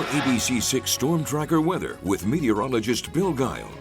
ABC6 Storm Tracker weather with meteorologist Bill Guile.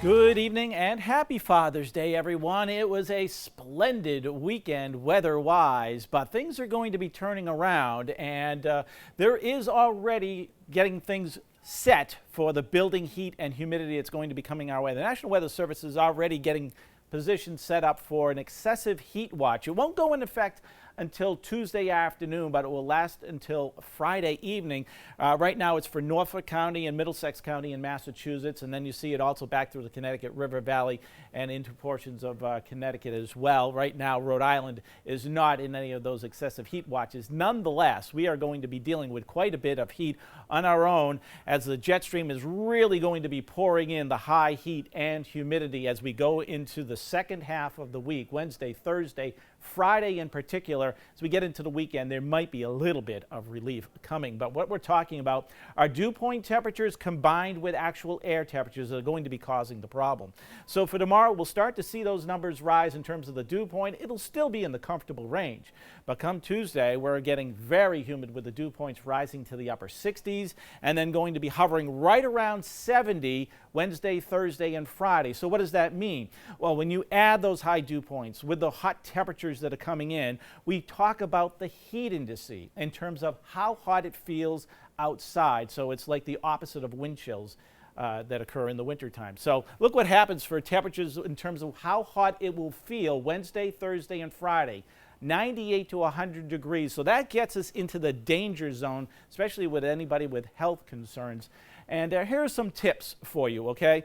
Good evening and happy Father's Day, everyone. It was a splendid weekend weather-wise, but things are going to be turning around, and there is already getting things set for the building heat and humidity that's going to be coming our way. The National Weather Service is already getting positions set up for an excessive heat watch. It won't go into effect until Tuesday afternoon, but it will last until Friday evening. Right now it's for Norfolk County and Middlesex County in Massachusetts, and then you see it also back through the Connecticut River Valley and into portions of Connecticut as well. Right now Rhode Island is not in any of those excessive heat watches. Nonetheless, we are going to be dealing with quite a bit of heat on our own as the jet stream is really going to be pouring in the high heat and humidity as we go into the second half of the week, Wednesday, Thursday, Friday in particular. As we get into the weekend, there might be a little bit of relief coming, but what we're talking about are dew point temperatures combined with actual air temperatures that are going to be causing the problem. So for tomorrow, we'll start to see those numbers rise in terms of the dew point. It'll still be in the comfortable range, but come Tuesday, we're getting very humid with the dew points rising to the upper 60s and then going to be hovering right around 70 Wednesday, Thursday, and Friday. So what does that mean? Well, when you add those high dew points with the hot temperatures that are coming in, we talk about the heat indice in terms of how hot it feels outside. So it's like the opposite of wind chills that occur in the wintertime. So look what happens for temperatures in terms of how hot it will feel Wednesday, Thursday, and Friday. 98 to 100 degrees. So that gets us into the danger zone, especially with anybody with health concerns. And here are some tips for you, okay?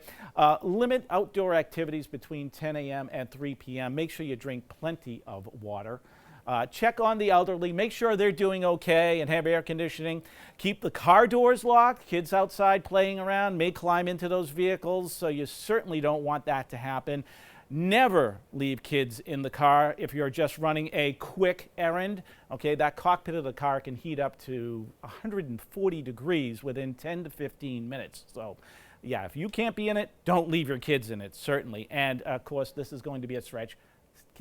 Limit outdoor activities between 10 a.m. and 3 p.m. Make sure you drink plenty of water. Check on the elderly. Make sure they're doing okay and have air conditioning. Keep the car doors locked. Kids outside playing around may climb into those vehicles, so you certainly don't want that to happen. Never leave kids in the car if you're just running a quick errand. Okay, that cockpit of the car can heat up to 140 degrees within 10 to 15 minutes. So, yeah, if you can't be in it, don't leave your kids in it, certainly. And, of course, this is going to be a stretch.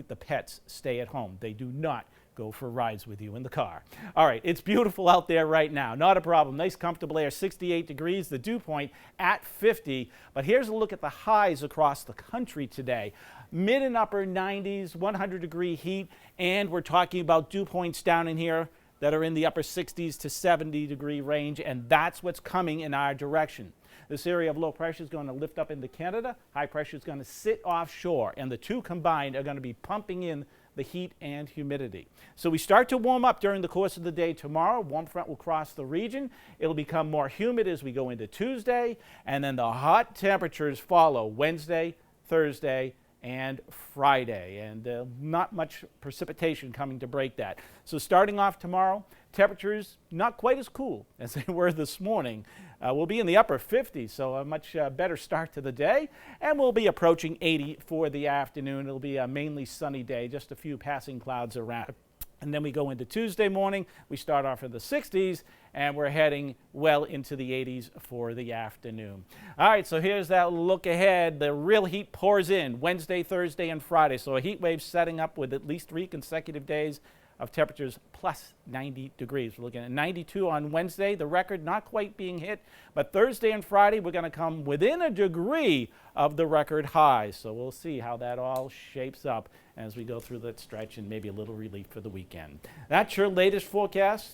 The pets stay at home. They do not go for rides with you in the car. All right, it's beautiful out there right now. Not a problem. Nice, comfortable air, 68 degrees. The dew point at 50. But here's a look at the highs across the country today. Mid and upper 90s, 100-degree heat, and we're talking about dew points down in here that are in the upper 60s to 70-degree range, and that's what's coming in our direction. This area of low pressure is going to lift up into Canada. High pressure is going to sit offshore, and the two combined are going to be pumping in the heat and humidity. So we start to warm up during the course of the day tomorrow. Warm front will cross the region. It'll become more humid as we go into Tuesday, and then the hot temperatures follow Wednesday, Thursday, and Friday, and not much precipitation coming to break that. So starting off tomorrow, temperatures not quite as cool as they were this morning. We'll be in the upper 50s, so a much better start to the day, and we'll be approaching 80 for the afternoon. It'll be a mainly sunny day, just a few passing clouds around. And then we go into Tuesday morning. We start off in the 60s, and we're heading well into the 80s for the afternoon. All right, so here's that look ahead. The real heat pours in Wednesday, Thursday, and Friday. So a heat wave setting up with at least 3 consecutive days of temperatures plus 90 degrees. We're looking at 92 on Wednesday, the record not quite being hit, but Thursday and Friday we're going to come within a degree of the record highs. So we'll see how that all shapes up as we go through that stretch and maybe a little relief for the weekend. That's your latest forecast.